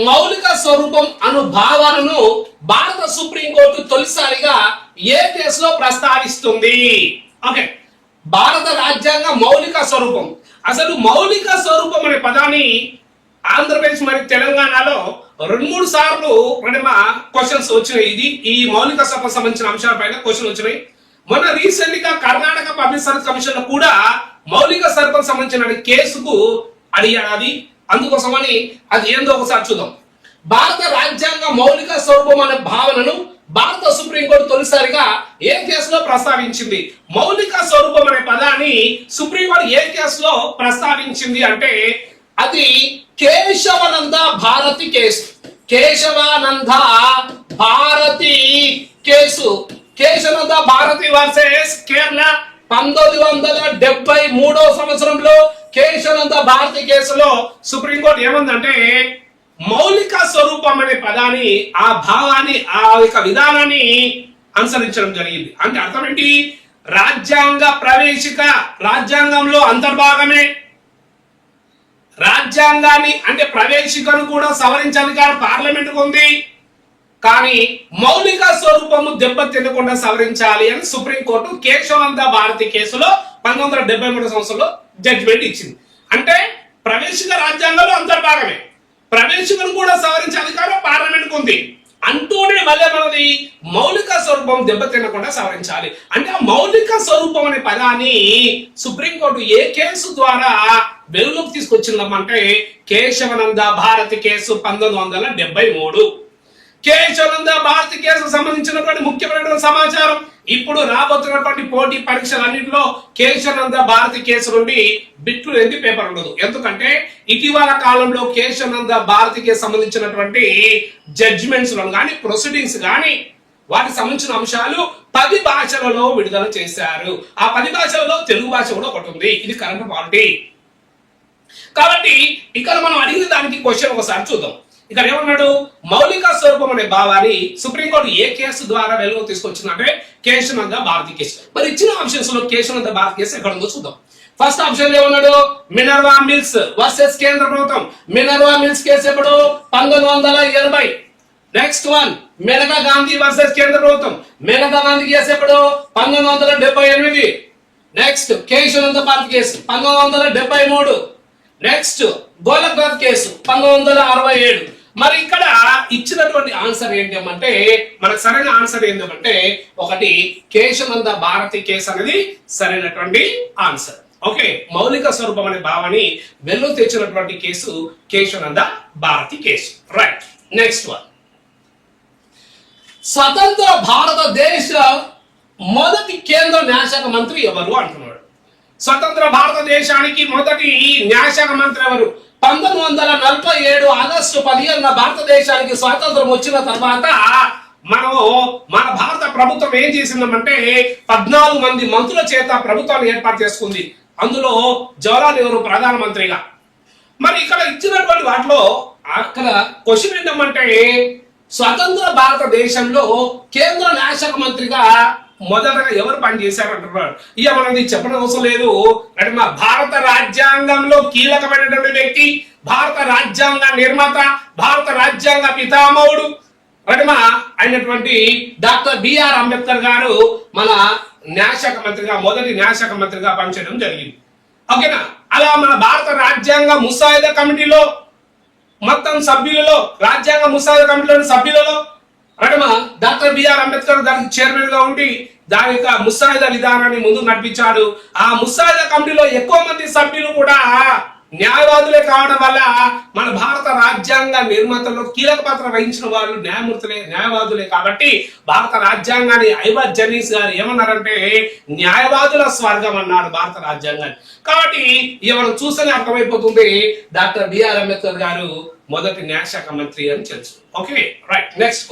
మౌలిక స్వరూపం అను భావనను భారత సుప్రీంకోర్టు తొలిసారిగా ఏ కేసులో ప్రస్తావిస్తుంది? ఓకే, భారత రాజ్యాంగ మౌలిక స్వరూపం. అసలు మౌలిక స్వరూపం అనే పదాన్ని ఆంధ్రప్రదేశ్ మరియు తెలంగాణలో 2-3 సార్లు క్వశ్చన్స్ వచ్చినాయి. ఇది ఈ మౌలిక స్వరూపం సంబంధించిన అంశాలపైన క్వశ్చన్ వచ్చినాయి. మొన్న రీసెంట్ గా కర్ణాటక పబ్లిక్ సర్వీస్ కమిషన్ లో కూడా మౌలిక స్వరూపం సంబంధించిన కేసుకు అడిగాడు. అది అందుకోసమని అది ఏందో ఒకసారి చూద్దాం. భారత రాజ్యాంగ మౌలిక స్వరూపం అనే భావనను భారత సుప్రీంకోర్టు తొలిసారిగా ఏ కేసులో ప్రస్తావించింది? మౌలిక స్వరూపం అనే పదాన్ని సుప్రీంకోర్టు ఏ కేసులో ప్రస్తావించింది అంటే అది Kesavananda Bharati case. Kesavananda Bharati case. Kesavananda Bharati versus Kerala 1973వ సంవత్సరంలో కేశవానంద భారతి కేసులో సుప్రీంకోర్టు ఏమందంటే మౌలిక స్వరూపం అనే పదాన్ని, ఆ భావాన్ని, ఆ యొక్క విధానాన్ని అనుసరించడం జరిగింది. అంటే అర్థం ఏంటి? రాజ్యాంగ ప్రవేశిక రాజ్యాంగంలో అంతర్భాగమే. రాజ్యాంగాన్ని అంటే ప్రవేశికను కూడా సవరించాలి కానీ పార్లమెంటుకు ఉంది. కానీ మౌలిక స్వరూపము దెబ్బతినకుండా సవరించాలి అని సుప్రీంకోర్టు కేశవానంద భారతి కేసులో 1973 సంవత్సరంలో జడ్జిమెంట్ ఇచ్చింది. అంటే ప్రవేశిక రాజ్యాంగంలో అంతర్భాగమే, ప్రవేశికను కూడా సవరించే అధికారం పార్లమెంట్కు ఉంది అంటూనే మళ్ళీ మనది మౌలిక స్వరూపం దెబ్బతినకుండా సవరించాలి. అంటే ఆ మౌలిక స్వరూపం అనే పదాన్ని సుప్రీంకోర్టు ఏ కేసు ద్వారా వెలుగులోకి తీసుకొచ్చిందమ్మంటే కేశవానంద భారతి కేసు 1973. కేశవానంద భారతి కేసుకు సంబంధించినటువంటి ముఖ్యమైనటువంటి సమాచారం ఇప్పుడు రాబోతున్నటువంటి పోటీ పరీక్షలన్నింటిలో కేశవానంద భారతి కేసు నుండి బిట్లు ఏంది పేపర్ ఉండదు. ఎందుకంటే ఇటీవల కాలంలో కేశవానంద భారతి కేసు సంబంధించినటువంటి జడ్జిమెంట్స్ కానీ ప్రొసీడింగ్స్ కానీ వాటికి సంబంధించిన అంశాలు 10 భాషలలో విడుదల చేశారు. ఆ 10 భాషలలో తెలుగు భాష కూడా ఒకటి ఉంది. ఇది కరెంట్ పాలిటీ. కాబట్టి ఇక్కడ మనం అడిగిన దానికి క్వశ్చన్ ఒకసారి చూద్దాం. ఇక్కడ ఏమన్నాడు? మౌలిక స్వరూపం అనే భావాన్ని సుప్రీంకోర్టు ఏ కేసు ద్వారా వెలుగు తీసుకొచ్చిందంటే కేశవానంద భారతి కేసు. మరి ఇచ్చిన ఆప్షన్స్ లో కేశవానంద భారతి కేసు ఎక్కడ ఉందో చూద్దాం. ఫస్ట్ ఆప్షన్ ఏమన్నాడు? మినర్వా మిల్స్ వర్సెస్ కేంద్ర ప్రభుత్వం. మినర్వా మిల్స్ కేసు ఎప్పుడు? 1980. Next one Maneka Gandhi versus కేంద్ర ప్రభుత్వం. మేనకా గాంధీ కేసు ఎప్పుడు? 1978. Next Keshavananda Bharati case 1973. Next Golaknath case 1967. మరి ఇక్కడ ఇచ్చినటువంటి ఆన్సర్ ఏంటంటే మనకు సరైన ఆన్సర్ ఏంటంటే ఒకటి కేశవానంద భారతి కేసు అనేది సరైనటువంటి ఆన్సర్. ఓకే, మౌలిక స్వరూపం అనే భావాన్ని వెల్లు తెచ్చినటువంటి case Kesavananda Bharati case. Right, next one. స్వతంత్ర భారతదేశ మొదటి కేంద్ర న్యాయశాఖ మంత్రి ఎవరు అంటున్నాడు. స్వతంత్ర భారతదేశానికి మొదటి న్యాయశాఖ మంత్రి ఎవరు? 1947 ఆగస్టు 15న భారతదేశానికి స్వాతంత్రం వచ్చిన తర్వాత మన భారత ప్రభుత్వం ఏం చేసిందంటే 14 మంది మంత్రుల చేత ప్రభుత్వాన్ని ఏర్పాటు చేసుకుంది. అందులో జవహర్లాల్ నెహ్రూ ప్రధానమంత్రిగా. మరి ఇక్కడ ఇచ్చినటువంటి వాటిలో అక్కడ క్వశ్చన్ ఏంటంటే స్వతంత్ర భారతదేశంలో కేంద్ర న్యాయశాఖ మంత్రిగా మొదటగా ఎవరు పనిచేశారు అంటున్నాడు. ఇక మనది చెప్పడం అవసరం లేదు. అంటే మా భారత రాజ్యాంగంలో కీలకమైనటువంటి వ్యక్తి, భారత రాజ్యాంగ నిర్మాత, భారత రాజ్యాంగ పితామహుడు అయినటువంటి డాక్టర్ బిఆర్ అంబేద్కర్ గారు మన న్యాయశాఖ మంత్రిగా మొదటి న్యాయశాఖ మంత్రిగా పనిచేయడం జరిగింది. ఓకేనా? అలా మన భారత రాజ్యాంగ ముసాయిదా కమిటీలో మొత్తం సభ్యులలో, రాజ్యాంగ ముసాయిదా కమిటీలోని సభ్యులలో డాక్టర్ బిఆర్ అంబేద్కర్ దానికి చైర్మన్ గా ఉండి దాని యొక్క ముసాయిదా విధానాన్ని ముందుకు నడిపించాడు. ఆ ముసాయిదా కమిటీలో ఎక్కువ మంది సభ్యులు కూడా న్యాయవాదులే కావడం వల్ల మన భారత రాజ్యాంగ నిర్మాతలో కీలక పాత్ర వహించిన వాళ్ళు న్యాయవాదులే. కాబట్టి భారత రాజ్యాంగాన్ని ఐవర్ జెన్నింగ్స్ గారు ఏమన్నారంటే న్యాయవాదుల స్వర్గం అన్నాడు భారత రాజ్యాంగాన్ని. కాబట్టి ఎవరు చూస్తేనే అర్థమైపోతుంది డాక్టర్ బిఆర్ అంబేద్కర్ గారు మొదటి న్యాయశాఖ మంత్రి అని తెలుసు. Okay, right, next.